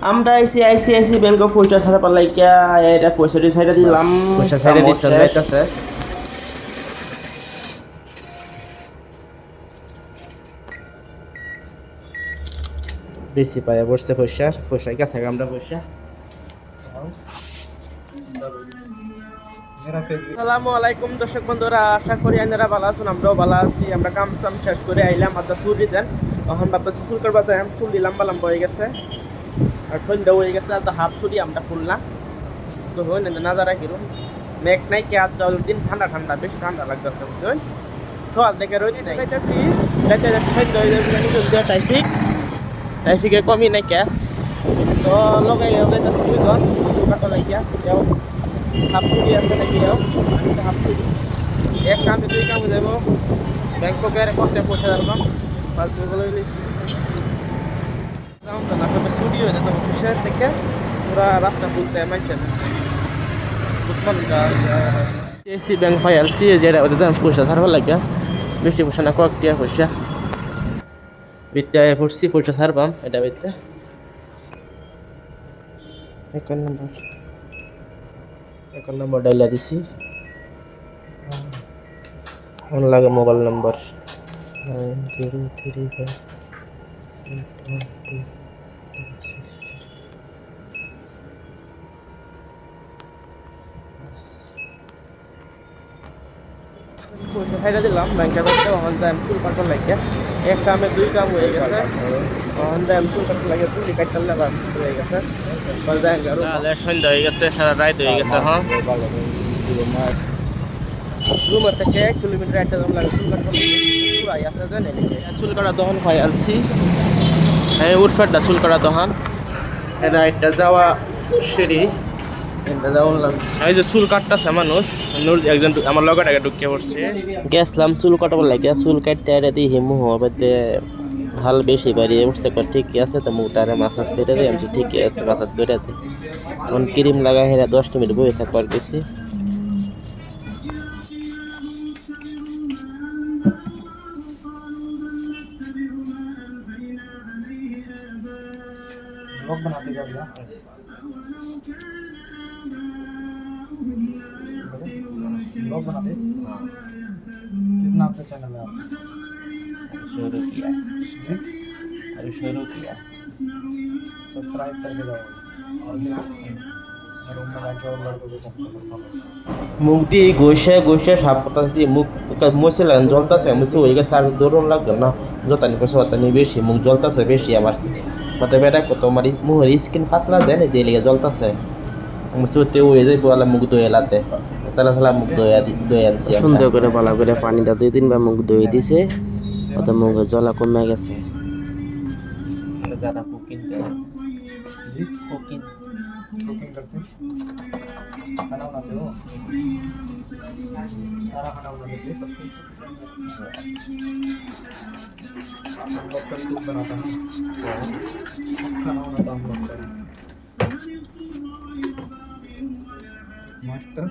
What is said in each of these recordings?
আমরা আইসি ব্যাংক পয়সা ছাড়া পারলাইকা এটা পয়সাটি সাইডে দিলাম পয়সা সাইডে দিচ্ছেন যাইতেছে বেশি পায় বসছে পয়সা গেছে আমরা পয়সা। আসসালামু আলাইকুম দর্শক বন্ধুরা, আশা করি আপনারা ভালো আছেন, আমরাও ভালো আছি। আমরা কাম শেষ করে আইলাম, আচ্ছা চুল দিতেন তখন ভাবতেছি চুল করবা, চুল দিলাম লম্বা হয়ে গেছে আর সন্ধ্যা হয়ে গেছে। আর তো হাফ ছুরি আমরা খুললাম তো হই না নাজারা কিরম মেঘ নাই কে আর জল দিন ঠান্ডা ঠান্ডা বেশি ঠান্ডা লাগতেছে বুঝলেন। সকাল থেকে রোদি নাই যাইতেছি ট্রাফিকে কমই নাই কে তো লগাই যাইতেছি দুইজন কাটা লাগিয়া কেউ হাফ ছুটি আছে নাকি আমি তো হাফ ছুটি এক কামে দুই কামে যাব ব্যাংককের কষ্টে পৌঁছে যাবো ফালতুগুলো তো না সবে ছুটি হয়ে যেত অফিসের থেকে পুরা রাস্তা খুলতে মাইছে এসি ব্যাংক ফাইলছি যেটা ওদের পয়সা ছাড়বার লাগে বেশি পয়সা না কয়েক টিয়ার পয়সা বিদ্যায় পড়ছি পয়সা ছাড়বাম এটা বিদ্যা অ্যাকাউন্ট নম্বর ডাইলা দিছি ফোন লাগে মোবাইল নম্বর 9035 পয়সা খাইটা দিলাম ব্যাংকের কাছে ওখান থেকে আমি চুল কাটার লাগে এক কামে দুই কাম হয়ে গেছে ওখান থেকে আমি চুল কাটার লাগে চুল কাটলে বাস হয়ে গেছে সন্ধ্যা হয়ে গেছে সারা রাত হয়ে গেছে হ্যাঁ রুমের থেকে 1 কিলোমিটার একটা দাম লাগে চুল কাটার লাগে পুরাই আছে জানেন চুল কাটা দহন খাই আলছি হ্যাঁ উঠফাটটা চুল কাটা দহন এটা একটা যাওয়া সিঁড়ি এই যে চুল কাটতেছে মানুষ একজন আমার লগের আগে ঢুকিয়ে পড়ছে গেছিলাম চুল কাটাবার লাগে চুল কাটতে এটা দিয়ে হিমু হবে হাল বেশি বাড়িয়ে উঠছে ঠিকই আছে তো মুখটারে মাসাজ করে দিই আমি ঠিকই আছে মাসাজ করে দিই এখন ক্রিম লাগাই হেরা 10 মিনিট বসে থাকবার গেছি ब्लॉग बनाते किस नाम से चैनल है आपका? शुरू किया अभी शुरू किया सब्सक्राइब करके जाओ और रूम में जाके और लड़कों को মুখ দিয়ে গোসে সাপ পাতা দিয়ে মুখ মুছে লাগেন জ্বলতেছে মুছে হয়ে গেছে আর দৌড়ন লাগবে না যতানি পয়সা পাতানি বেশি মুখ জ্বলতেছে বেশি আমার মাথা বেড়া কত আমার মুখের স্কিন পাতলা যায় না যে লেগে জ্বলতেছে মুছতে হয়ে যায় বলা মুখ দোয়েলাতে সালা মুখ দয়ে আনছি সুন্দর করে ভালো করে পানিটা 2-3 বার মুখ ধুয়ে দিছে ওটা মুখে জ্বলা কমে গেছে ज़्यादा कुकिंग जी कुकिंग कुकिंग करते हो खाना बनाते हो सारा खाना बनाते हो हम लोग का यूट्यूब बनाता है खाना बनाता हम लोग का मास्टर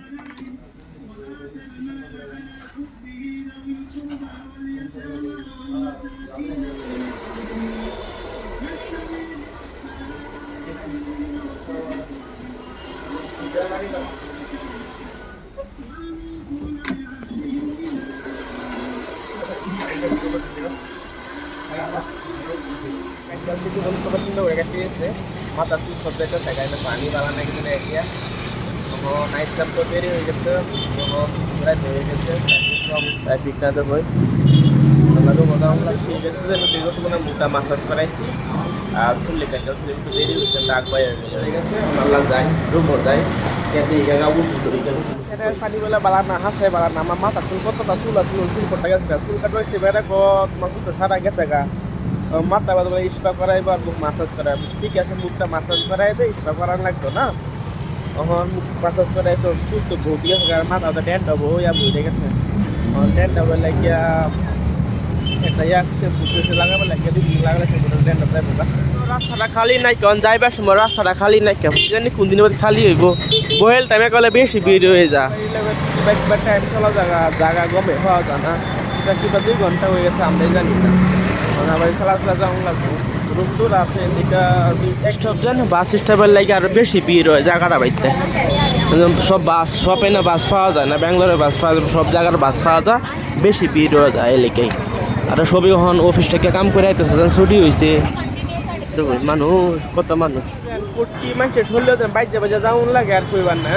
माता चुल सब जगह सगाई पानी वाला नहीं कि नहीं नाइट काम तो देरी हो गए रात हो गए ट्रैफिक ना तो भाई मुखटा मासाज कराইছি আর চুল লেখা চুল একটু দেরি হয়েছে দাগ পাই হয়ে গেছে আল্লাহ যায় রুম যায় কেটে জায়গা বুঝতে ধরে গেছে পানিবেলা বালা না হাসে বালা না আমার মাথা চুল কতটা চুল চুল করতে গেছে চুল কাটবে সেবারে তোমার চুল সারা গেছে গা মাথা বাদে স্পা করাইবো আর মুখ মাসাজ করাইবো ঠিক আছে মুখটা মাসাজ করাই দে স্পা করার লাগতো না তখন মুখ মাসাজ করাইছো চুল তো ভুটি গেছে আর মাথাটা ড্যান্ড হবো ইয়া ভুলে গেছে ড্যান্ড হবে লাগিয়া একটা ইয়া লাগাবো লাগিয়ে দুই লাগালে ড্যান্ড হবে রাস্তাটা খালি নাই কেমন যাইবার সময় রাস্তাটা খালি নাই কেমন জানি কোন দিনের মধ্যে খালি হইব বহেল টাইমে গেলে বেশি ভিড় হয়ে যা টাইম চলা জায়গা গমে হওয়া যায় না কিংবা 2 ঘন্টা হয়ে গেছে আমরাই জানি না আবার খেলা যাওয়া লাগবে রুম টুর আছে এদিকে স্টপ জানো বাস স্টপের লাগে আরো বেশি ভিড় হয় জায়গাটা বাইতে সব বাস সবে না বাস পাওয়া যায় না ব্যাঙ্গালোরে বাস পাওয়া যায় সব জায়গার বাস পাওয়া যায় বেশি ভিড় হয়ে যায় এলাকায় আর সবই এখন অফিস থেকে কাম করে আইতেছে ছুটি হয়েছে মানুষ কত মানুষ কোটি মানুষের শরীরে বাইজে বাজে যাওয়ার লাগে আর কইবার না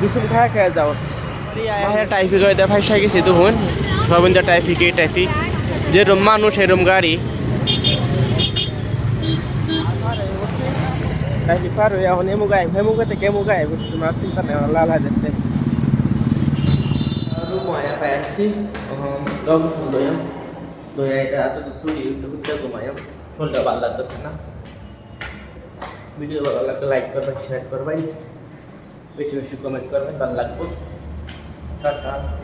দুসুম খায় খায় যাও ট্রাফিক হয়ে দেয় ফাইসা গেছি তখন সব ট্রাফিক যেরকম মানুষ এরকম গাড়ি ট্রাফিক পার হয়ে এখন এমুগায় হেমুগাতে কেমুগায় বুঝছি আমার চিন্তা নেই লাল হাজার rumaya kayak sih dong doyam doya itu atau suri itu kita lumayan sudah balik ke sana video balik ke like korban share korban beshi beshi comment korban balik pun tata